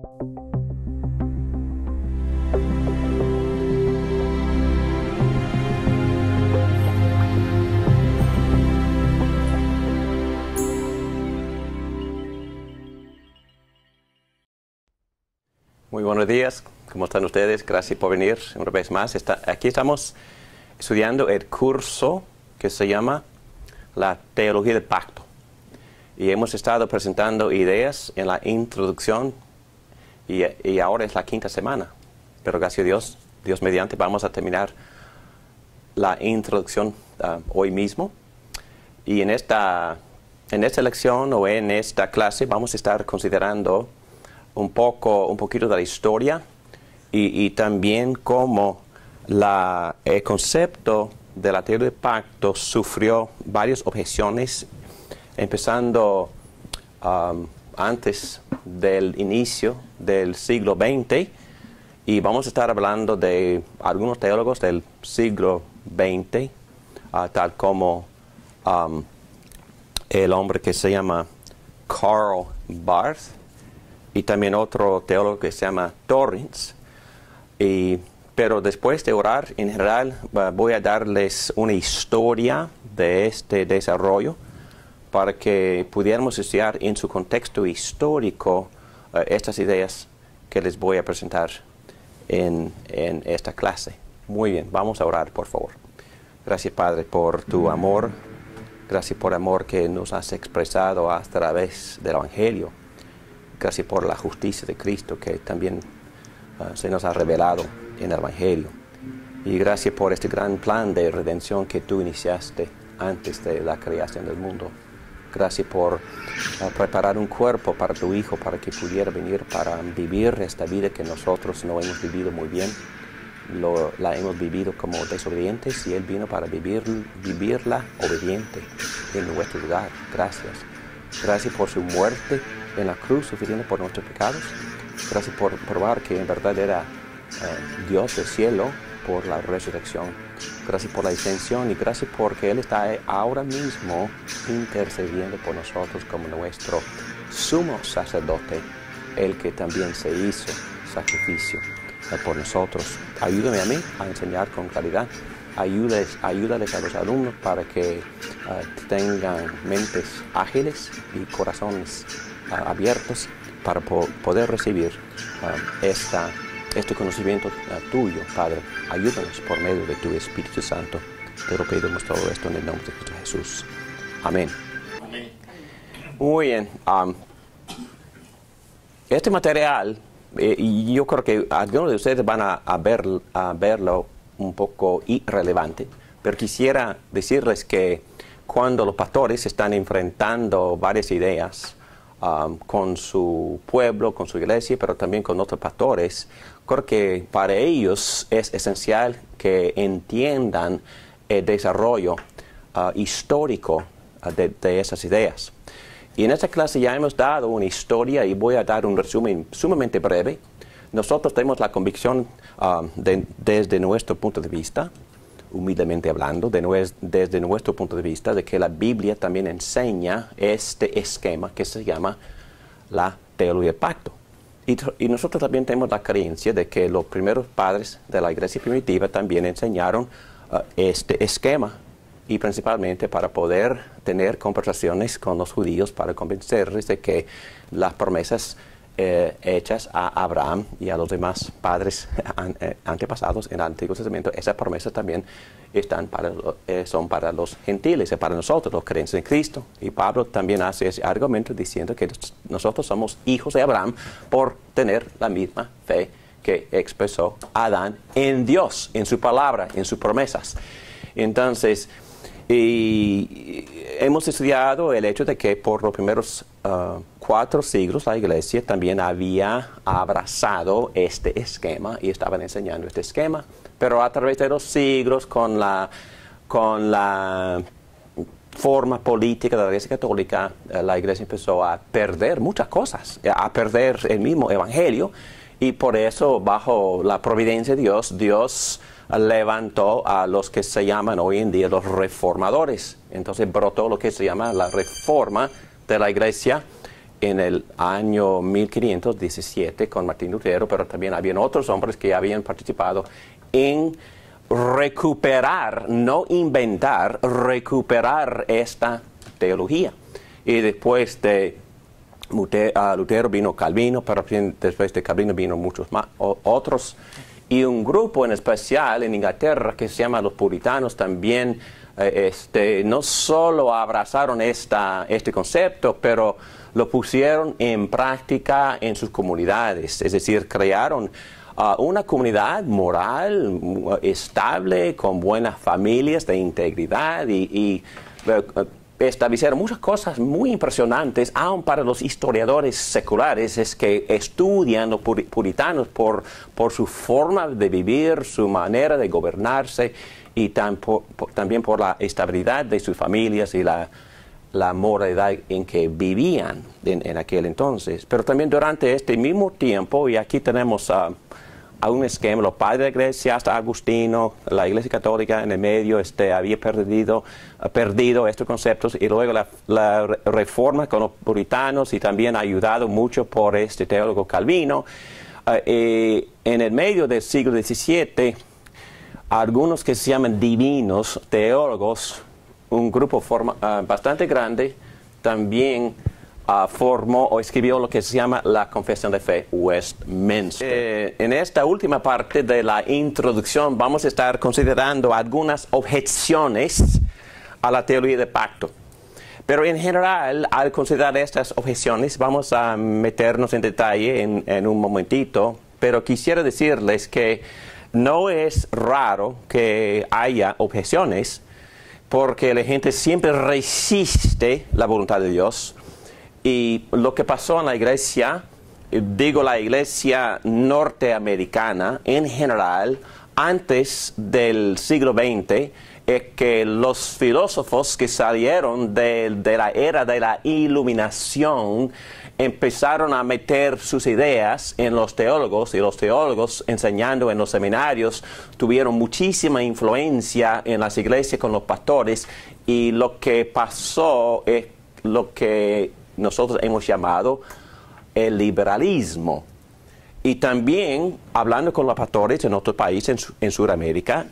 Muy buenos días, ¿cómo están ustedes? Gracias por venir una vez más. Aquí estamos estudiando el curso que se llama La Teología del Pacto. Y hemos estado presentando ideas en la introducción y ahora es la quinta semana. Pero gracias a Dios, Dios mediante, vamos a terminar la introducción hoy mismo. Y en esta lección o en esta clase vamos a estar considerando un poquito de la historia y también cómo el concepto de la teoría del pacto sufrió varias objeciones, empezando antes del inicio del siglo XX, y vamos a estar hablando de algunos teólogos del siglo XX, tal como el hombre que se llama Karl Barth, y también otro teólogo que se llama Torrance. Pero después de orar, en general, voy a darles una historia de este desarrollo para que pudiéramos estudiar en su contexto histórico estas ideas que les voy a presentar en esta clase. Muy bien, vamos a orar, por favor. Gracias, Padre, por tu amor. Gracias por el amor que nos has expresado a través del Evangelio. Gracias por la justicia de Cristo que también se nos ha revelado en el Evangelio. Y gracias por este gran plan de redención que tú iniciaste antes de la creación del mundo. Gracias por preparar un cuerpo para tu Hijo, para que pudiera venir para vivir esta vida que nosotros no hemos vivido muy bien. La hemos vivido como desobedientes y Él vino para vivirla obediente en nuestro lugar. Gracias. Gracias por su muerte en la cruz, sufriendo por nuestros pecados. Gracias por probar que en verdad era Dios del cielo por la resurrección. Gracias por la ascensión y gracias porque Él está ahora mismo intercediendo por nosotros como nuestro sumo sacerdote, el que también se hizo sacrificio por nosotros. Ayúdame a mí a enseñar con claridad. Ayúdales a los alumnos para que tengan mentes ágiles y corazones abiertos para poder recibir este conocimiento tuyo, Padre. Ayúdanos por medio de tu Espíritu Santo. Te lo pedimos todo esto en el nombre de Cristo Jesús. Amén. Amén. Muy bien. Este material, y yo creo que algunos de ustedes van a verlo un poco irrelevante, pero quisiera decirles que cuando los pastores están enfrentando varias ideas con su pueblo, con su iglesia, pero también con otros pastores, creo que para ellos es esencial que entiendan el desarrollo histórico de esas ideas. Y en esta clase ya hemos dado una historia y voy a dar un resumen sumamente breve. Nosotros tenemos la convicción desde nuestro punto de vista, humildemente hablando, desde nuestro punto de vista, de que la Biblia también enseña este esquema que se llama la teología del pacto. Y nosotros también tenemos la creencia de que los primeros padres de la iglesia primitiva también enseñaron este esquema, y principalmente para poder tener conversaciones con los judíos para convencerles de que las promesas hechas a Abraham y a los demás padres antepasados en el Antiguo Testamento, esas promesas también son para los gentiles y para nosotros, los creyentes en Cristo. Y Pablo también hace ese argumento diciendo que nosotros somos hijos de Abraham por tener la misma fe que expresó Adán en Dios, en su palabra, en sus promesas. Entonces, y hemos estudiado el hecho de que por los primeros 4 siglos la iglesia también había abrazado este esquema y estaban enseñando este esquema, pero a través de los siglos con la forma política de la Iglesia Católica, la Iglesia empezó a perder muchas cosas, a perder el mismo Evangelio, y por eso bajo la providencia de Dios levantó a los que se llaman hoy en día los reformadores. Entonces brotó lo que se llama la reforma de la Iglesia, en el año 1517 con Martín Lutero, pero también habían otros hombres que habían participado en recuperar, no inventar, recuperar esta teología. Y después de Lutero vino Calvino, pero después de Calvino vino muchos más, otros. Y un grupo en especial en Inglaterra que se llama los puritanos también no solo abrazaron este concepto, pero lo pusieron en práctica en sus comunidades. Es decir, crearon una comunidad moral estable, con buenas familias de integridad y establecieron muchas cosas muy impresionantes, aun para los historiadores seculares, es que estudian los puritanos por su forma de vivir, su manera de gobernarse y también por la estabilidad de sus familias y la moralidad en que vivían en aquel entonces. Pero también durante este mismo tiempo, y aquí tenemos a un esquema, los padres de la iglesia hasta Agustino, la iglesia católica en el medio había perdido estos conceptos, y luego la reforma con los puritanos, y también ayudado mucho por este teólogo Calvino. En el medio del siglo XVII, algunos que se llaman divinos teólogos, un grupo bastante grande, también formó o escribió lo que se llama la Confesión de Fe Westminster. En esta última parte de la introducción vamos a estar considerando algunas objeciones a la teología del pacto. Pero en general, al considerar estas objeciones, vamos a meternos en detalle en un momentito, pero quisiera decirles que no es raro que haya objeciones, porque la gente siempre resiste la voluntad de Dios. Y lo que pasó en la iglesia, digo la iglesia norteamericana en general, antes del siglo XX, es que los filósofos que salieron de la era de la iluminación empezaron a meter sus ideas en los teólogos, y los teólogos enseñando en los seminarios tuvieron muchísima influencia en las iglesias con los pastores, y lo que pasó es lo que nosotros hemos llamado el liberalismo. Y también, hablando con los pastores en otros países, en Sudamérica,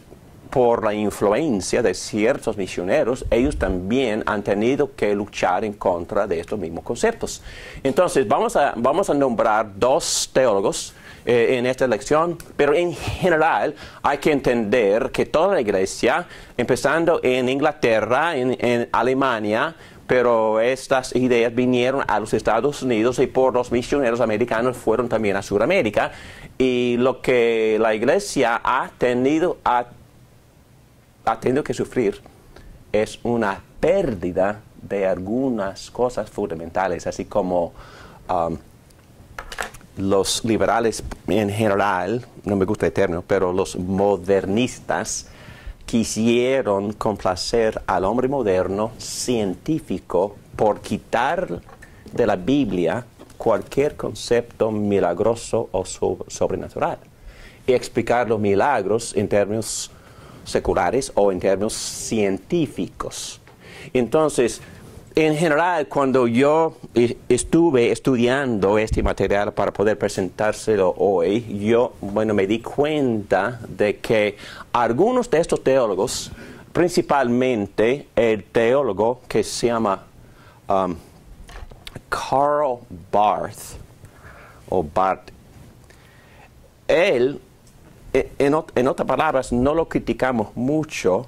por la influencia de ciertos misioneros, ellos también han tenido que luchar en contra de estos mismos conceptos. Entonces, vamos a nombrar dos teólogos en esta lección, pero en general hay que entender que toda la iglesia, empezando en Inglaterra, en Alemania, pero estas ideas vinieron a los Estados Unidos y por los misioneros americanos fueron también a Sudamérica. Y lo que la iglesia ha tenido que sufrir es una pérdida de algunas cosas fundamentales, así como los liberales en general, no me gusta el término, pero los modernistas quisieron complacer al hombre moderno científico por quitar de la Biblia cualquier concepto milagroso o sobrenatural y explicar los milagros en términos seculares o en términos científicos. Entonces, en general, cuando yo estuve estudiando este material para poder presentárselo hoy, yo me di cuenta de que algunos de estos teólogos, principalmente el teólogo que se llama Karl Barth, él, en otras palabras, no lo criticamos mucho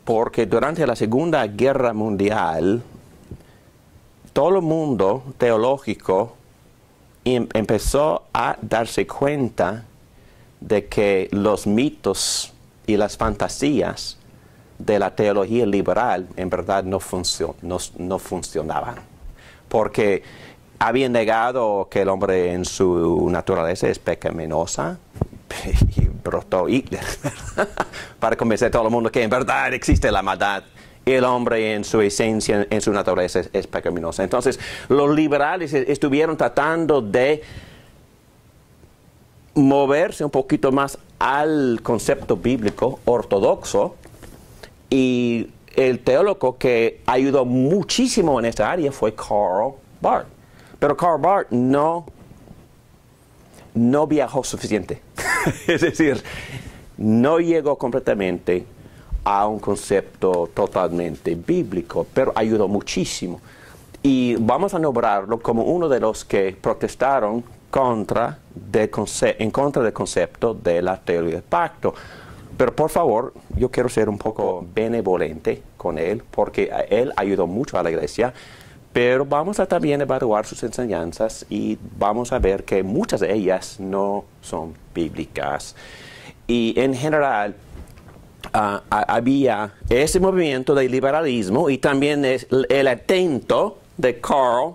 porque durante la Segunda Guerra Mundial, todo el mundo teológico empezó a darse cuenta de que los mitos y las fantasías de la teología liberal en verdad no funcionaban. Porque habían negado que el hombre en su naturaleza es pecaminosa, y brotó Hitler para convencer a todo el mundo que en verdad existe la maldad. El hombre en su esencia, en su naturaleza es pecaminosa. Entonces, los liberales estuvieron tratando de moverse un poquito más al concepto bíblico ortodoxo, y el teólogo que ayudó muchísimo en esta área fue Karl Barth. Pero Karl Barth no viajó suficiente. Es decir, no llegó completamente a un concepto totalmente bíblico, pero ayudó muchísimo. Y vamos a nombrarlo como uno de los que protestaron en contra del concepto de la teoría del pacto. Pero por favor, yo quiero ser un poco benevolente con él, porque él ayudó mucho a la iglesia, pero vamos a también evaluar sus enseñanzas y vamos a ver que muchas de ellas no son bíblicas. Y en general, había ese movimiento de liberalismo y también el intento de Karl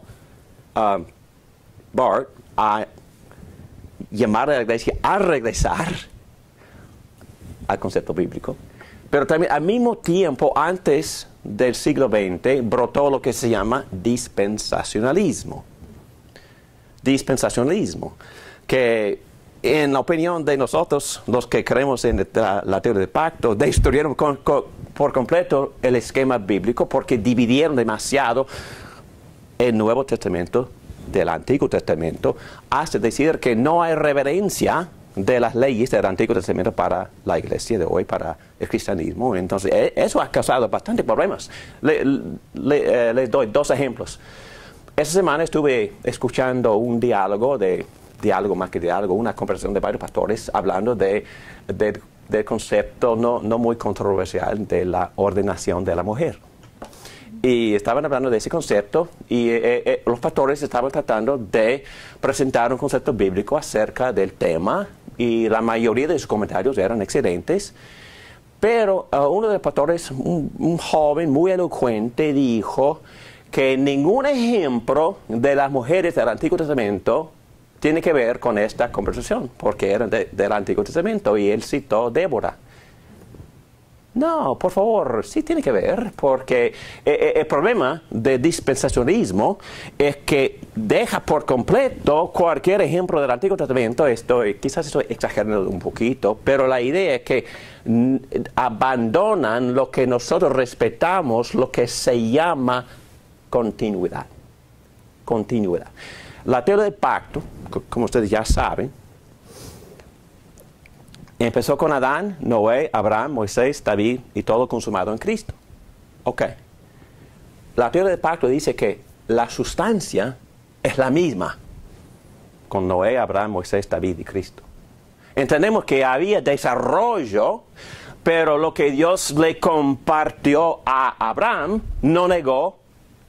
Barth a llamar a la iglesia a regresar al concepto bíblico. Pero también al mismo tiempo, antes del siglo XX, brotó lo que se llama dispensacionalismo. Dispensacionalismo, que en la opinión de nosotros, los que creemos en la teoría del pacto, destruyeron por completo el esquema bíblico porque dividieron demasiado el Nuevo Testamento del Antiguo Testamento, hasta decir que no hay reverencia de las leyes del Antiguo Testamento para la iglesia de hoy, para el cristianismo. Entonces, eso ha causado bastantes problemas. Les doy dos ejemplos. Esta semana estuve escuchando un diálogo más que diálogo, una conversación de varios pastores hablando del concepto no muy controversial de la ordenación de la mujer. Y estaban hablando de ese concepto y los pastores estaban tratando de presentar un concepto bíblico acerca del tema y la mayoría de sus comentarios eran excelentes. Pero uno de los pastores, un joven muy elocuente, dijo que ningún ejemplo de las mujeres del Antiguo Testamento tiene que ver con esta conversación, porque eran del Antiguo Testamento, y él citó Débora. No, por favor, sí tiene que ver, porque el problema del dispensacionismo es que deja por completo cualquier ejemplo del Antiguo Testamento. Quizás estoy exagerando un poquito, pero la idea es que abandonan lo que nosotros respetamos, lo que se llama continuidad. Continuidad. La teoría del pacto, como ustedes ya saben, empezó con Adán, Noé, Abraham, Moisés, David y todo consumado en Cristo. Ok. La teoría del pacto dice que la sustancia es la misma con Noé, Abraham, Moisés, David y Cristo. Entendemos que había desarrollo, pero lo que Dios le compartió a Abraham no negó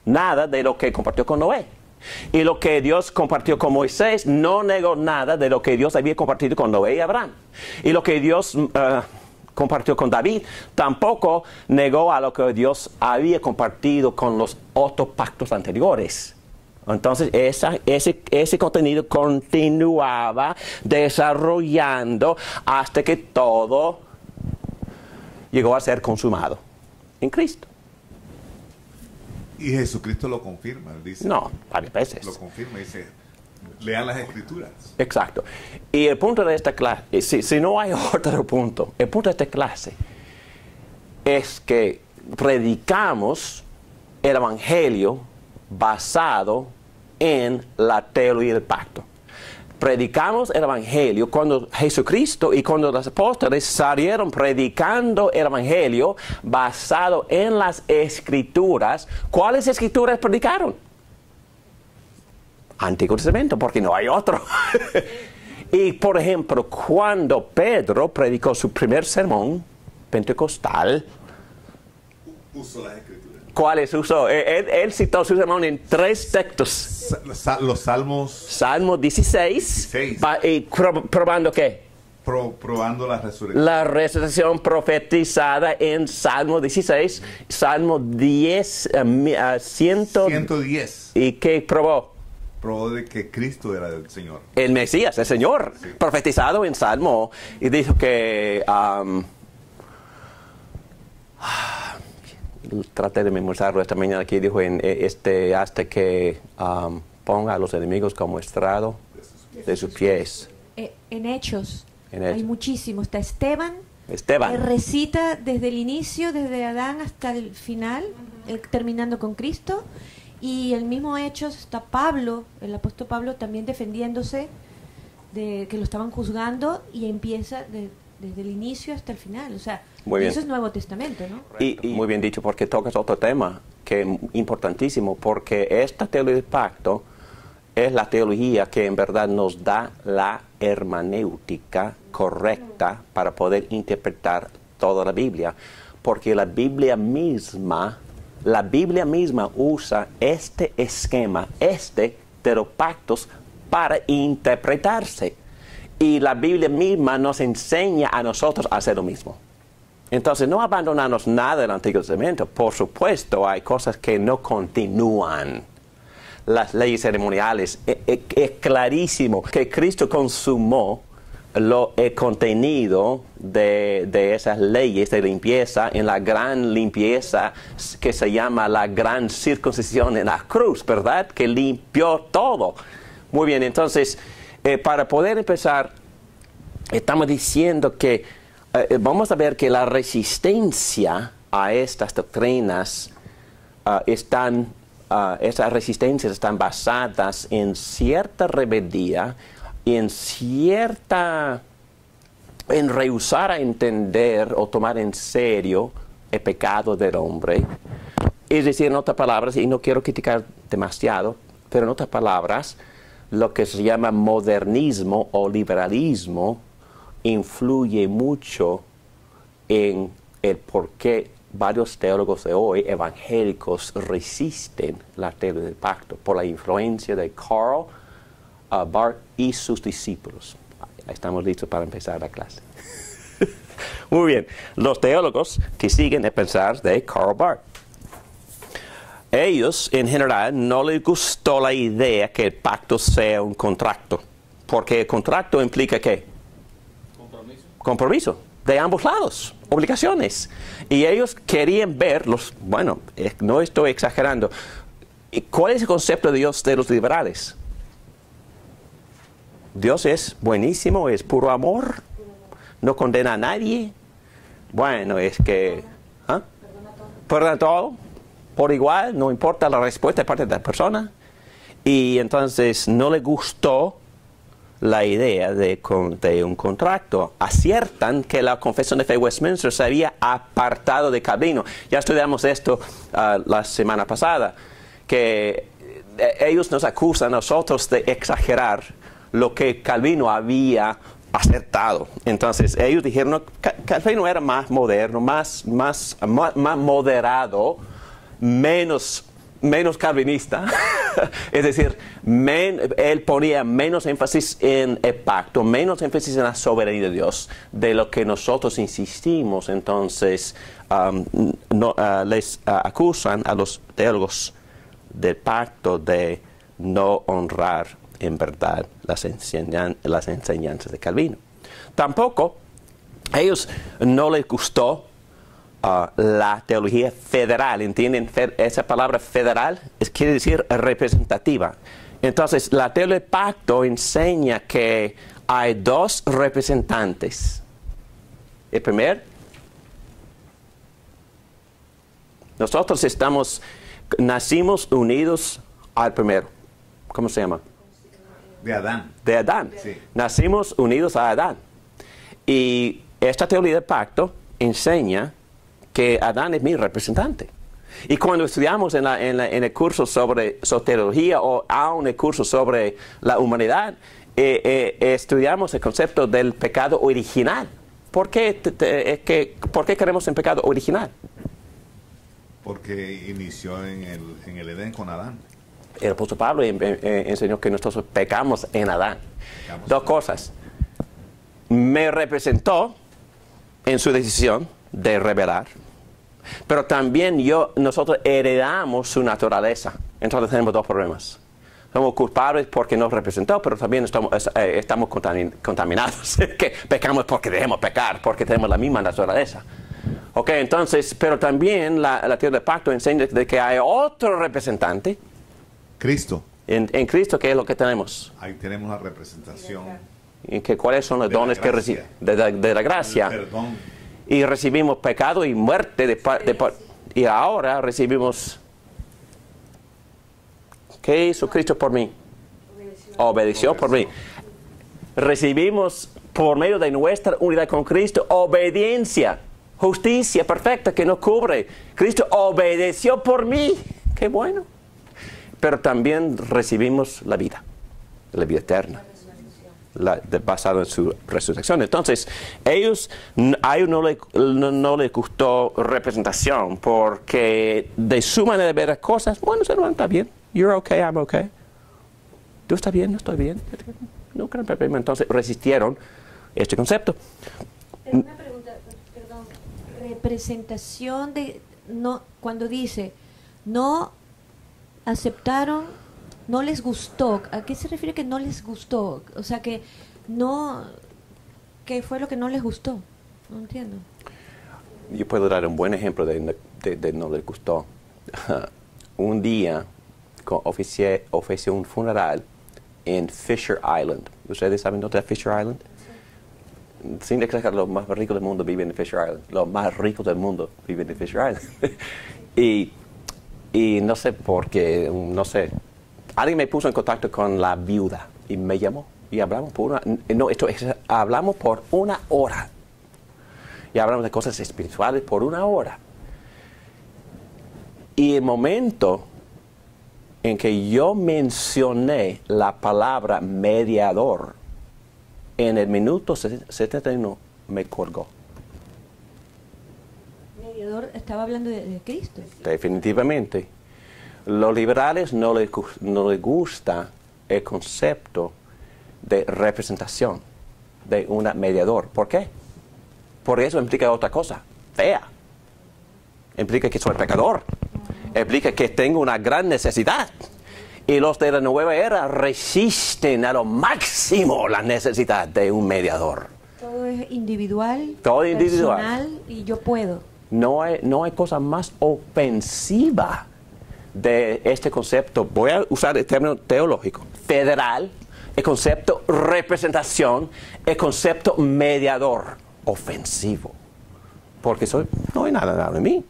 nada de lo que compartió con Noé. Y lo que Dios compartió con Moisés no negó nada de lo que Dios había compartido con Noé y Abraham. Y lo que Dios compartió con David tampoco negó a lo que Dios había compartido con los otros pactos anteriores. Entonces ese contenido continuaba desarrollando hasta que todo llegó a ser consumado en Cristo. Y Jesucristo lo confirma, dice. No, varias veces. Lo confirma, dice, lean las Escrituras. Exacto. Y el punto de esta clase, si no hay otro punto, el punto de esta clase es que predicamos el Evangelio basado en la teoría del pacto. Predicamos el Evangelio cuando Jesucristo y cuando los apóstoles salieron predicando el Evangelio basado en las Escrituras. ¿Cuáles Escrituras predicaron? Antiguo Testamento, porque no hay otro. Y por ejemplo, cuando Pedro predicó su primer sermón pentecostal, usó las Escrituras. ¿Cuáles usó? Él citó su sermón en 3 textos. Los salmos. Salmo 16. ¿Y probando qué? Probando la resurrección. La resurrección profetizada en Salmo 16. Salmo 110. ¿Y qué probó? Probó de que Cristo era el Señor. El Mesías, el Señor. Sí. Profetizado en Salmo. Y dijo que... traté de memorizarlo esta mañana, aquí dijo hasta que ponga a los enemigos como estrado de sus pies. En Hechos hay muchísimo. Está Esteban. Que recita desde el inicio, desde Adán hasta el final, terminando con Cristo. Y el mismo Hechos está Pablo, el apóstol Pablo también defendiéndose de que lo estaban juzgando, y empieza desde el inicio hasta el final. O sea, eso es Nuevo Testamento, ¿no? Y muy bien dicho, porque tocas otro tema que es importantísimo, porque esta teología del pacto es la teología que en verdad nos da la hermenéutica correcta para poder interpretar toda la Biblia, porque la Biblia misma usa este esquema, de los pactos para interpretarse, y la Biblia misma nos enseña a nosotros a hacer lo mismo. Entonces, no abandonamos nada del Antiguo Testamento. Por supuesto, hay cosas que no continúan. Las leyes ceremoniales, es clarísimo que Cristo consumó el contenido de esas leyes de limpieza en la gran limpieza que se llama la gran circuncisión en la cruz, ¿verdad? Que limpió todo. Muy bien, entonces, para poder empezar, estamos diciendo que vamos a ver que la resistencia a estas doctrinas esas resistencias están basadas en cierta rebeldía, en rehusar a entender o tomar en serio el pecado del hombre. Es decir, en otras palabras, y no quiero criticar demasiado, pero en otras palabras, lo que se llama modernismo o liberalismo influye mucho en el por qué varios teólogos de hoy, evangélicos, resisten la teología del pacto por la influencia de Karl Barth y sus discípulos. Estamos listos para empezar la clase. Muy bien, los teólogos que siguen el pensar de Karl Barth. Ellos, en general, no les gustó la idea que el pacto sea un contrato, porque el contrato implica ¿qué? Compromiso de ambos lados, obligaciones. Y ellos querían ver, bueno, no estoy exagerando, ¿cuál es el concepto de Dios de los liberales? Dios es buenísimo, es puro amor, no condena a nadie. Bueno, es que perdona todo por igual, no importa la respuesta de parte de la persona. Y entonces no le gustó la idea de un contrato. Aciertan que la Confesión de Fe de Westminster se había apartado de Calvino. Ya estudiamos esto la semana pasada, que ellos nos acusan a nosotros de exagerar lo que Calvino había acertado. Entonces ellos dijeron, no, Calvino era más moderno, más moderado, menos calvinista. Es decir, él ponía menos énfasis en el pacto, menos énfasis en la soberanía de Dios, de lo que nosotros insistimos. Entonces les acusan a los teólogos del pacto de no honrar en verdad las enseñanzas de Calvino. Tampoco ellos no les gustó la teología federal. ¿Entienden? Esa palabra federal quiere decir representativa. Entonces, la teología del pacto enseña que hay dos representantes. El primer, nosotros nacimos unidos al primero. ¿Cómo se llama? De Adán. De Adán. Sí. Nacimos unidos a Adán. Y esta teología del pacto enseña que Adán es mi representante. Y cuando estudiamos en el curso sobre soteriología o aún el curso sobre la humanidad, estudiamos el concepto del pecado original. ¿Por qué creemos en pecado original? Porque inició en el Edén con Adán. El apóstol Pablo enseñó que nosotros pecamos en Adán. Dos cosas. Me representó en su decisión de rebelar, pero también nosotros heredamos su naturaleza. Entonces tenemos dos problemas. Somos culpables porque nos representó, pero también estamos contaminados. Que pecamos porque debemos pecar, porque tenemos la misma naturaleza. Ok, entonces, pero también la teología del pacto enseña de que hay otro representante. Cristo. En Cristo, ¿qué es lo que tenemos? Ahí tenemos la representación. ¿Cuáles son los dones que recibimos? De la gracia. El perdón. Y recibimos pecado y muerte y ahora recibimos ¿Qué hizo Cristo por mí? Obedeció por mí. Recibimos por medio de nuestra unidad con Cristo obediencia, justicia perfecta que nos cubre. Cristo obedeció por mí. Qué bueno. Pero también recibimos la vida eterna, basado en su resurrección. Entonces, a ellos no les gustó representación, porque de su manera de ver las cosas, bueno, se está bien. You're okay, I'm okay. ¿Tú estás bien? No estoy bien. No creo problema. Entonces, resistieron este concepto. Una pregunta, perdón. Representación de, no, cuando dice, no aceptaron, no les gustó. ¿A qué se refiere que no les gustó? O sea, que no, ¿qué fue lo que no les gustó? No entiendo. Yo puedo dar un buen ejemplo de no les gustó. Un día oficié un funeral en Fisher Island. ¿Ustedes saben dónde es Fisher Island? Sí. Sin exagerar, los más ricos del mundo viven en Fisher Island. Los más ricos del mundo viven en Fisher Island. y no sé por qué, no sé. Alguien me puso en contacto con la viuda y me llamó. Y hablamos por hablamos por una hora. Y hablamos de cosas espirituales por una hora. Y el momento en que yo mencioné la palabra mediador, en el minuto 71 me colgó. Mediador estaba hablando de Cristo. Definitivamente. Los liberales no les gusta el concepto de representación de un mediador. ¿Por qué? Porque eso implica otra cosa, fea. Implica que soy pecador. Implica que tengo una gran necesidad. Y los de la nueva era resisten a lo máximo la necesidad de un mediador. Todo es individual, todo individual, personal, y yo puedo. No hay cosa más ofensiva de este concepto. Voy a usar el término teológico. Federal, el concepto representación, el concepto mediador. Ofensivo. Porque no hay nada de mí.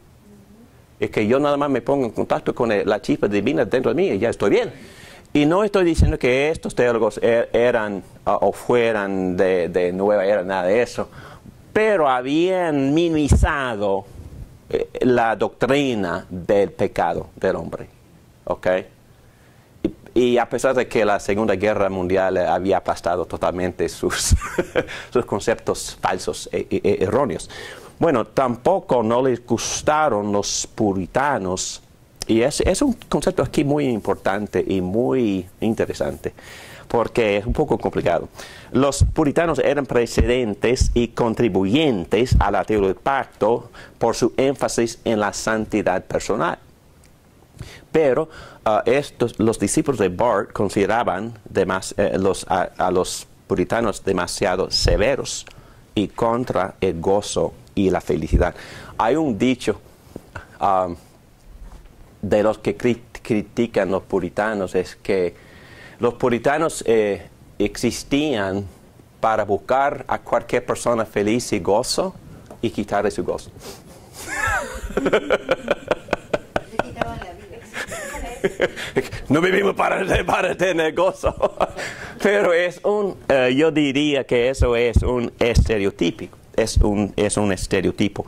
Es que yo nada más me pongo en contacto con la chispa divina dentro de mí y ya estoy bien. Y no estoy diciendo que estos teólogos eran o fueran de nueva era, nada de eso, pero habían minimizado la doctrina del pecado del hombre. ¿Ok? Y a pesar de que la Segunda Guerra Mundial había aplastado totalmente sus conceptos falsos e erróneos. Bueno, tampoco no les gustaron los puritanos, y es un concepto aquí muy importante y muy interesante, porque es un poco complicado. Los puritanos eran precedentes y contribuyentes a la teología del pacto por su énfasis en la santidad personal. Pero los discípulos de Barth consideraban a los puritanos demasiado severos y contra el gozo y la felicidad. Hay un dicho de los que critican los puritanos, es que los puritanos existían para buscar a cualquier persona feliz y gozo y quitarle su gozo. No vivimos para tener gozo. Pero yo diría que eso es un estereotipo. Es un estereotipo.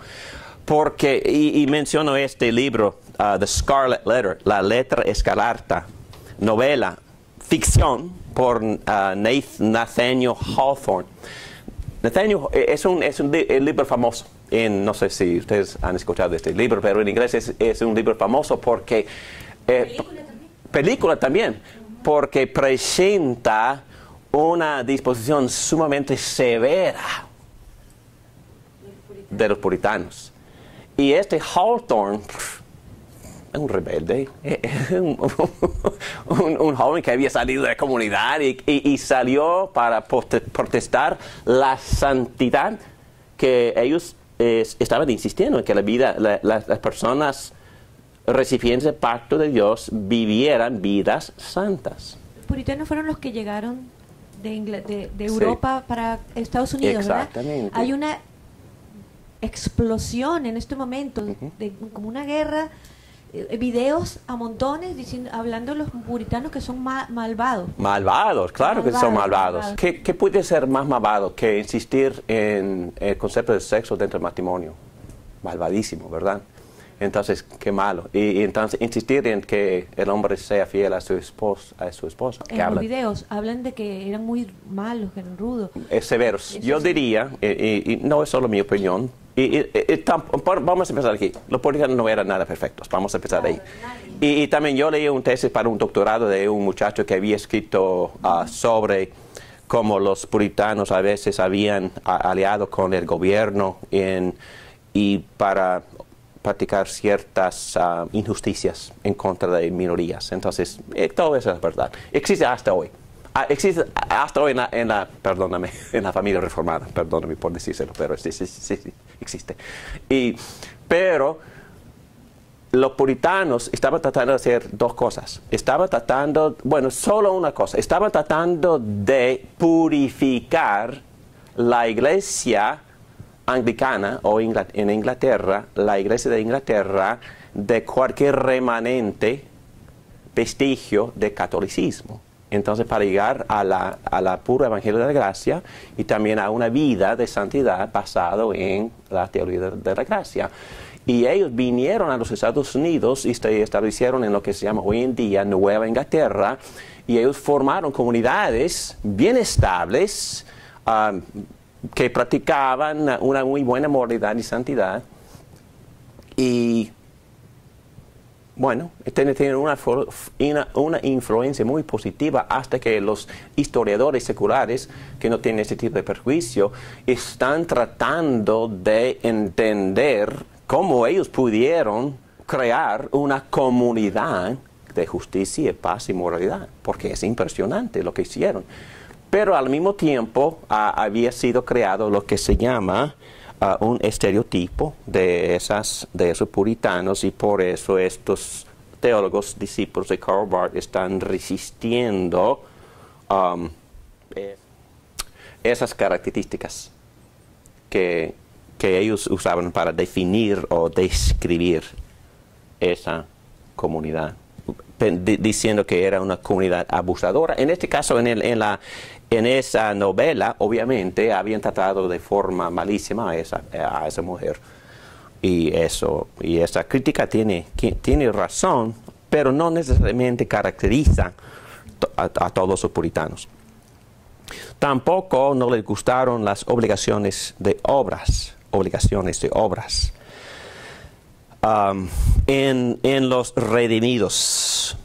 Porque, y menciono este libro, The Scarlet Letter, La Letra Escarlata, novela, ficción, por Nathaniel Hawthorne. Nathaniel es un libro famoso. No sé si ustedes han escuchado de este libro, pero en inglés es un libro famoso porque... película también, porque presenta una disposición sumamente severa de los puritanos. Y este Hawthorne es un rebelde, un joven que había salido de la comunidad y salió para protestar la santidad que ellos estaban insistiendo en que las personas recipientes del pacto de Dios vivieran vidas santas. Los puritanos fueron los que llegaron de Europa para Estados Unidos, exactamente, ¿verdad? Hay una explosión en este momento, como una guerra videos a montones hablando de los puritanos que son malvados. Malvados, claro que son malvados. ¿Qué puede ser más malvado que insistir en el concepto de sexo dentro del matrimonio? Malvadísimo, ¿verdad? Entonces, qué malo. Y entonces insistir en que el hombre sea fiel a su esposa. En los videos hablan de que eran muy malos, que eran rudos. Severos. Yo diría, y no es solo mi opinión, vamos a empezar aquí. Los puritanos no eran nada perfectos. Vamos a empezar ahí. Y también yo leí un tesis para un doctorado de un muchacho que había escrito sobre cómo los puritanos a veces habían aliado con el gobierno y para practicar ciertas injusticias en contra de minorías. Entonces, todo eso es verdad. Existe hasta hoy. Existe hasta hoy en la familia reformada. Perdóname por decírselo, pero sí existe. Pero los puritanos estaban tratando de hacer dos cosas. Solo una cosa. Estaban tratando de purificar la iglesia anglicana o en Inglaterra, la iglesia de Inglaterra, de cualquier remanente, vestigio de catolicismo. Entonces, para llegar a la pura evangelio de la gracia y también a una vida de santidad basado en la teología de la gracia. Y ellos vinieron a los Estados Unidos y se establecieron en lo que se llama hoy en día Nueva Inglaterra, y ellos formaron comunidades bien estables, que practicaban una muy buena moralidad y santidad, y bueno, tienen una influencia muy positiva hasta que los historiadores seculares, que no tienen ese tipo de perjuicio, están tratando de entender cómo ellos pudieron crear una comunidad de justicia, paz y moralidad, porque es impresionante lo que hicieron. Pero al mismo tiempo había sido creado lo que se llama un estereotipo de esos puritanos, y por eso estos teólogos, discípulos de Karl Barth, están resistiendo esas características que ellos usaban para definir o describir esa comunidad, diciendo que era una comunidad abusadora. En este caso, en esa novela, obviamente, habían tratado de forma malísima a esa mujer. Y esa crítica tiene razón, pero no necesariamente caracteriza a todos los puritanos. Tampoco no les gustaron las obligaciones de obras. En los redimidos,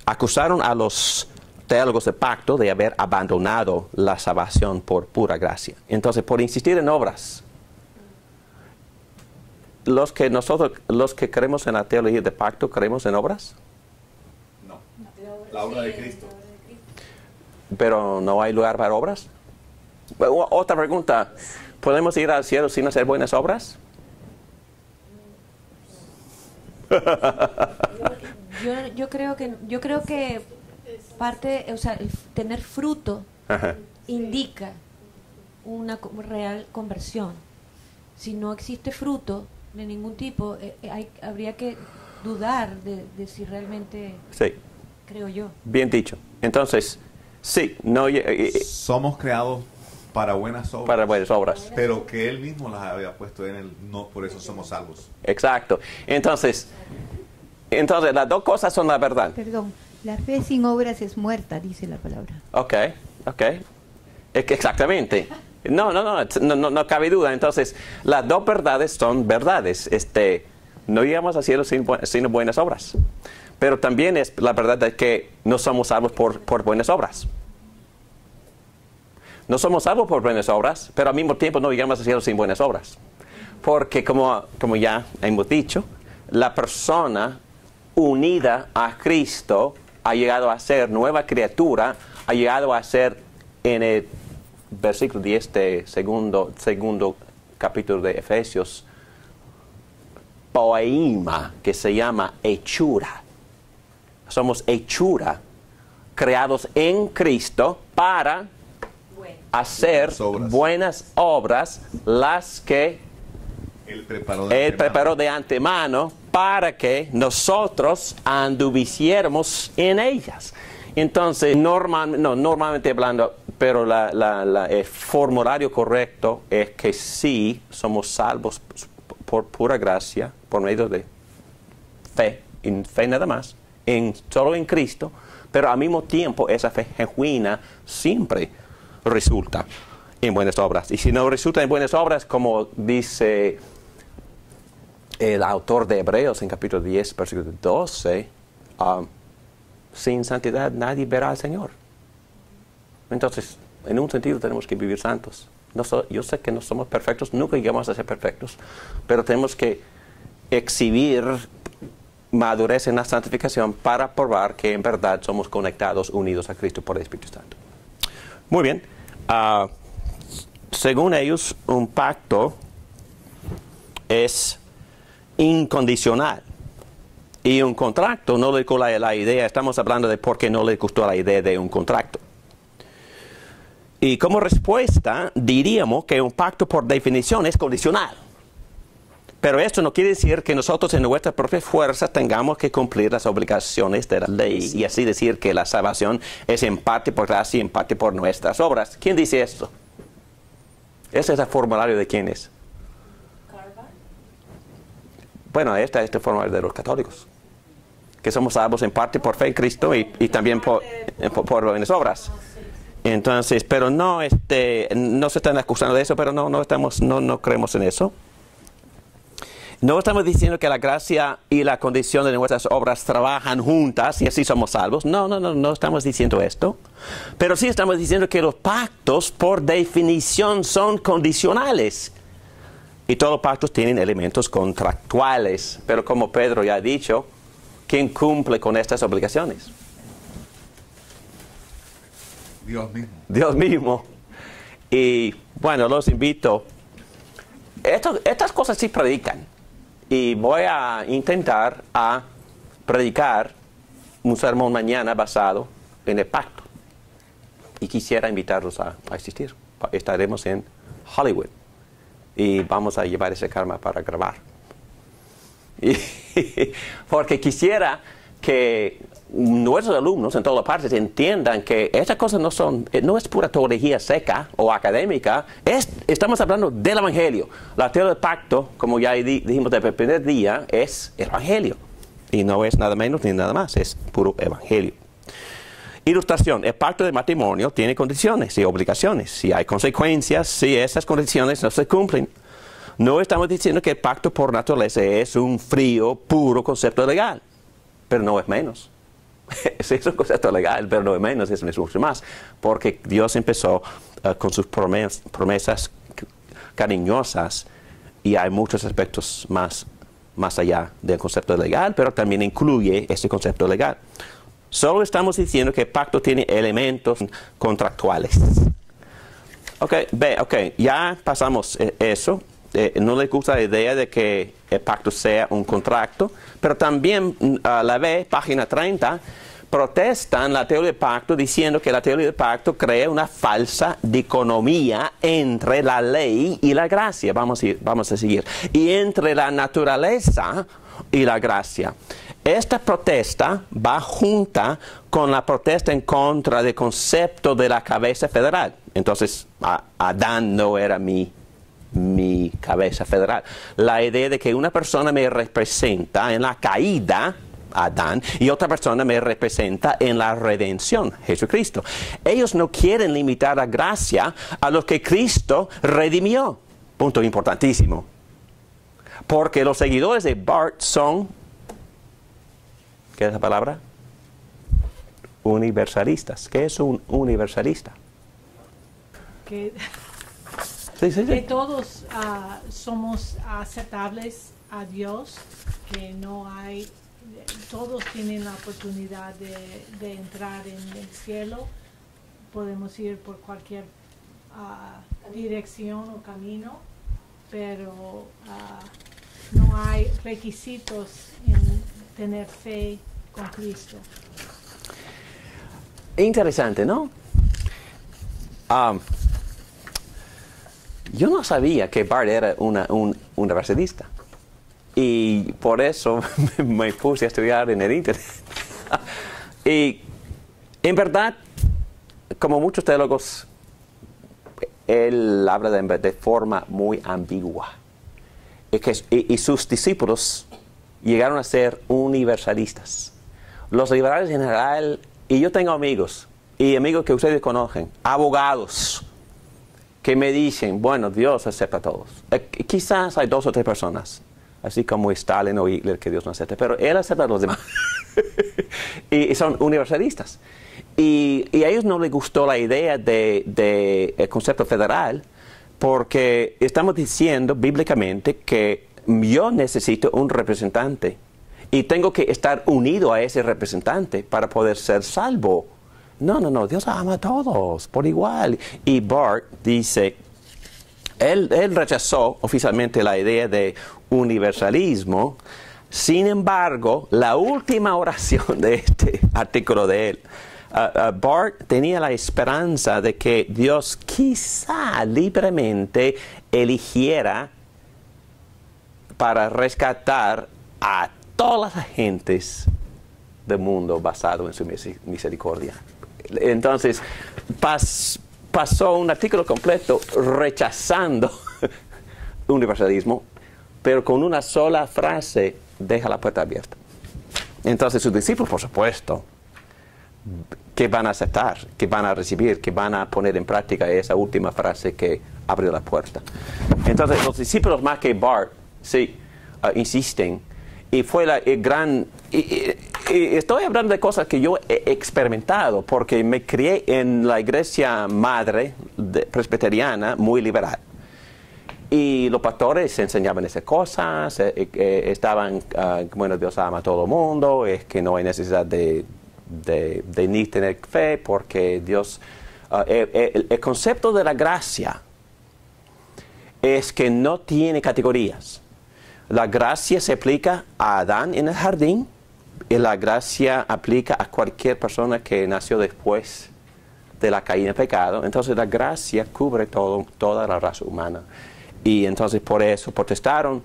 acusaron a los teólogos de pacto de haber abandonado la salvación por pura gracia. Entonces, por insistir en obras, los que creemos en la teología de pacto, ¿creemos en obras? No, la obra de Cristo. ¿Pero no hay lugar para obras? Otra pregunta, ¿podemos ir al cielo sin hacer buenas obras? Yo creo que parte, o sea, el tener fruto indica una real conversión. Si no existe fruto de ningún tipo, habría que dudar de si realmente, sí, creo yo. Bien dicho. Entonces, sí, somos creados para buenas obras. Para buenas obras. Pero que Él mismo las había puesto en Él, no por eso somos salvos. Exacto. Entonces las dos cosas son la verdad. Perdón, la fe sin obras es muerta, dice la palabra. Ok. Es que exactamente. No cabe duda. Entonces, las dos verdades son verdades. No llegamos al cielo sin buenas obras. Pero también es la verdad de que no somos salvos por buenas obras. No somos salvos por buenas obras, pero al mismo tiempo no llegamos al cielo sin buenas obras. Porque como ya hemos dicho, la persona unida a Cristo ha llegado a ser nueva criatura, ha llegado a ser, en el versículo 10 de segundo capítulo de Efesios, poema, que se llama hechura. Somos hechura, creados en Cristo para hacer buenas obras, las que Él preparó de antemano para que nosotros anduviéramos en ellas. Entonces, normalmente hablando, pero el formulario correcto es que sí somos salvos por pura gracia, por medio de fe, en fe nada más, solo en Cristo, pero al mismo tiempo esa fe genuina siempre resulta en buenas obras. Y si no resulta en buenas obras, como dice el autor de Hebreos en capítulo 10, versículo 12, sin santidad nadie verá al Señor. Entonces, en un sentido tenemos que vivir santos. Yo sé que no somos perfectos, nunca llegamos a ser perfectos, pero tenemos que exhibir madurez en la santificación para probar que en verdad somos conectados, unidos a Cristo por el Espíritu Santo. Muy bien. Según ellos, un pacto es incondicional. Y un contrato no le gustó la idea. Estamos hablando de por qué no le gustó la idea de un contrato. Y como respuesta, diríamos que un pacto por definición es condicional. Pero esto no quiere decir que nosotros en nuestras propias fuerzas tengamos que cumplir las obligaciones de la ley y así decir que la salvación es en parte por gracia y en parte por nuestras obras. ¿Quién dice esto? ¿Ese es el formulario de quién es? Bueno, este es el formulario de los católicos. Que somos salvos en parte por fe en Cristo y también por buenas obras. Entonces, pero no se están acusando de eso, pero no creemos en eso. No estamos diciendo que la gracia y la condición de nuestras obras trabajan juntas y así somos salvos. No estamos diciendo esto. Pero sí estamos diciendo que los pactos, por definición, son condicionales. Y todos los pactos tienen elementos contractuales. Pero como Pedro ya ha dicho, ¿quién cumple con estas obligaciones? Dios mismo. Dios mismo. Y bueno, los invito. Estas cosas sí predican. Y voy a intentar predicar un sermón mañana basado en el pacto. Y quisiera invitarlos a asistir. Estaremos en Hollywood. Y vamos a llevar ese karma para grabar. Porque quisiera que nuestros alumnos en todas partes entiendan que estas cosas no es pura teología seca o académica, estamos hablando del Evangelio. La teoría del pacto, como ya dijimos desde el primer día, es el Evangelio. Y no es nada menos ni nada más, es puro Evangelio. Ilustración, el pacto de matrimonio tiene condiciones y obligaciones. Si hay consecuencias, si esas condiciones no se cumplen. No estamos diciendo que el pacto por naturaleza es un frío, puro concepto legal, pero no es menos. Es un concepto legal, pero no es menos, es mucho más. Porque Dios empezó con sus promesas cariñosas y hay muchos aspectos más allá del concepto legal, pero también incluye ese concepto legal. Solo estamos diciendo que el pacto tiene elementos contractuales. Ok, ya pasamos eso. No les gusta la idea de que el pacto sea un contrato, pero también la B, página 30, protestan la teoría del pacto diciendo que la teoría del pacto crea una falsa dicotomía entre la ley y la gracia. Vamos a seguir. Y entre la naturaleza y la gracia. Esta protesta va junta con la protesta en contra del concepto de la cabeza federal. Entonces, Adán no era mi cabeza federal. La idea de que una persona me representa en la caída, Adán, y otra persona me representa en la redención, Jesucristo. Ellos no quieren limitar la gracia a lo que Cristo redimió. Punto importantísimo. Porque los seguidores de Barth son, ¿qué es la palabra? Universalistas. ¿Qué es un universalista? Que Sí. todos somos aceptables a Dios, que todos tienen la oportunidad de entrar en el cielo. Podemos ir por cualquier dirección o camino, pero no hay requisitos en tener fe con Cristo. Interesante, ¿no? Yo no sabía que Barth era un universalista. Y por eso me puse a estudiar en el internet. Y en verdad, como muchos teólogos, él habla de forma muy ambigua. Y sus discípulos llegaron a ser universalistas. Los liberales en general, y yo tengo amigos, y amigos que ustedes conocen, abogados, que me dicen, bueno, Dios acepta a todos. Quizás hay 2 o 3 personas, así como Stalin o Hitler, que Dios no acepta, pero Él acepta a los demás. y son universalistas. Y a ellos no les gustó la idea del concepto federal, porque estamos diciendo bíblicamente que yo necesito un representante y tengo que estar unido a ese representante para poder ser salvo. No, Dios ama a todos por igual. Y Barth dice, él rechazó oficialmente la idea de universalismo. Sin embargo, la última oración de este artículo de él, Barth tenía la esperanza de que Dios quizá libremente eligiera para rescatar a todas las gentes del mundo basado en su misericordia. Entonces, pasó un artículo completo rechazando universalismo, pero con una sola frase deja la puerta abierta. Entonces, sus discípulos, por supuesto, que van a aceptar, que van a recibir, que van a poner en práctica esa última frase que abrió la puerta. Entonces, los discípulos más que Barth, sí, insisten. Y fue el gran... Y estoy hablando de cosas que yo he experimentado, porque me crié en la iglesia madre presbiteriana muy liberal. Y los pastores enseñaban esas cosas, estaban, bueno, Dios ama a todo el mundo, es que no hay necesidad de ni tener fe, porque Dios... el concepto de la gracia es que no tiene categorías. La gracia se aplica a Adán en el jardín, y la gracia aplica a cualquier persona que nació después de la caída en pecado. Entonces la gracia cubre toda la raza humana. Y entonces por eso protestaron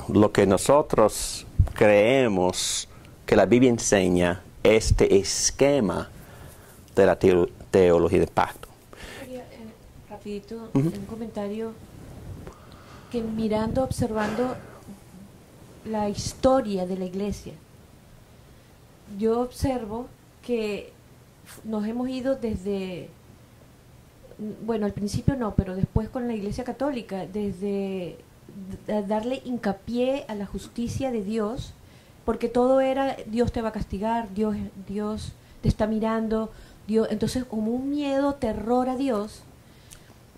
lo que nosotros creemos que la Biblia enseña, este esquema de la teología del pacto. Rapidito, un comentario que mirando, observando la historia de la iglesia, yo observo que nos hemos ido desde, bueno, al principio no, pero después con la Iglesia Católica, desde darle hincapié a la justicia de Dios, porque todo era Dios te va a castigar, Dios te está mirando, Dios, entonces como un miedo, terror a Dios.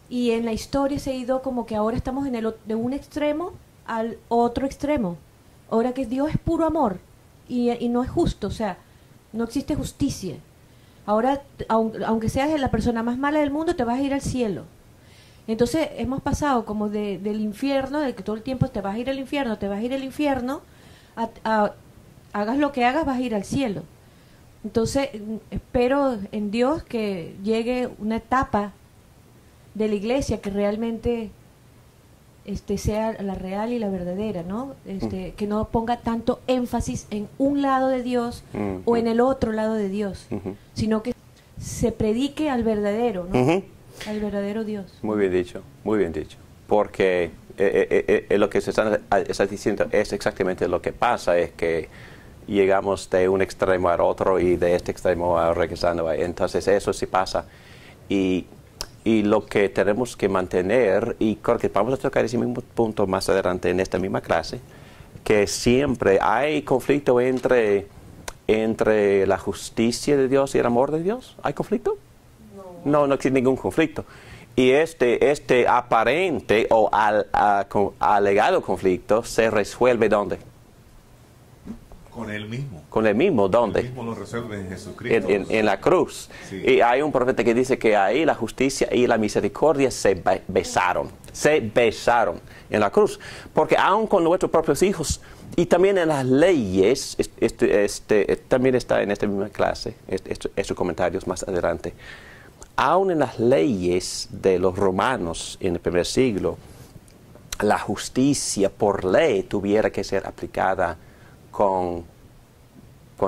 Y en la historia se ha ido como que ahora estamos de un extremo al otro extremo. Ahora que Dios es puro amor y no es justo, o sea, no existe justicia. Ahora, aunque seas la persona más mala del mundo, te vas a ir al cielo. Entonces hemos pasado como del infierno, de que todo el tiempo te vas a ir al infierno, hagas lo que hagas, vas a ir al cielo. Entonces espero en Dios que llegue una etapa de la iglesia que realmente sea la real y la verdadera, ¿no? Que no ponga tanto énfasis en un lado de Dios o en el otro lado de Dios, sino que se predique al verdadero, ¿no? Al verdadero Dios. Muy bien dicho, porque lo que se está diciendo es exactamente lo que pasa, es que llegamos de un extremo al otro y de este extremo a regresando. Entonces eso sí pasa. Y lo que tenemos que mantener, y creo que vamos a tocar ese mismo punto más adelante en esta misma clase, que siempre hay conflicto entre la justicia de Dios y el amor de Dios. ¿Hay conflicto? No existe ningún conflicto. Y este aparente o alegado conflicto se resuelve ¿dónde? Con él mismo. Con él mismo, ¿dónde? Él mismo lo resuelve en Jesucristo. En la cruz. Sí. Y hay un profeta que dice que ahí la justicia y la misericordia se besaron. Se besaron en la cruz. Porque aun con nuestros propios hijos y también en las leyes, también está en esta misma clase, estos comentarios más adelante. Aun en las leyes de los romanos en el primer siglo, la justicia por ley tuviera que ser aplicada con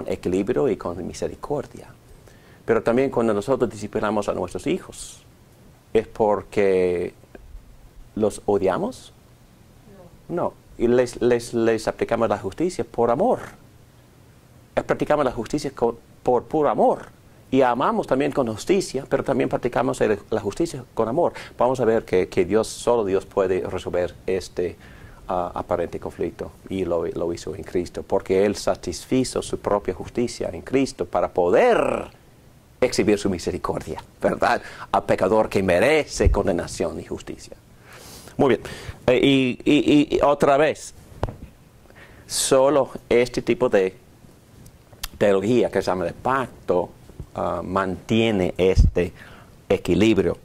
equilibrio y con misericordia. Pero también cuando nosotros disciplinamos a nuestros hijos, ¿es porque los odiamos? No. Y les aplicamos la justicia por amor. Practicamos la justicia por puro amor. Y amamos también con justicia, pero también practicamos la justicia con amor. Vamos a ver que solo Dios puede resolver este aparente conflicto. Y lo hizo en Cristo. Porque Él satisfizo su propia justicia en Cristo para poder exhibir su misericordia, ¿verdad? Al pecador que merece condenación y justicia. Muy bien. Y otra vez, solo este tipo de teología que se llama de pacto mantiene este equilibrio.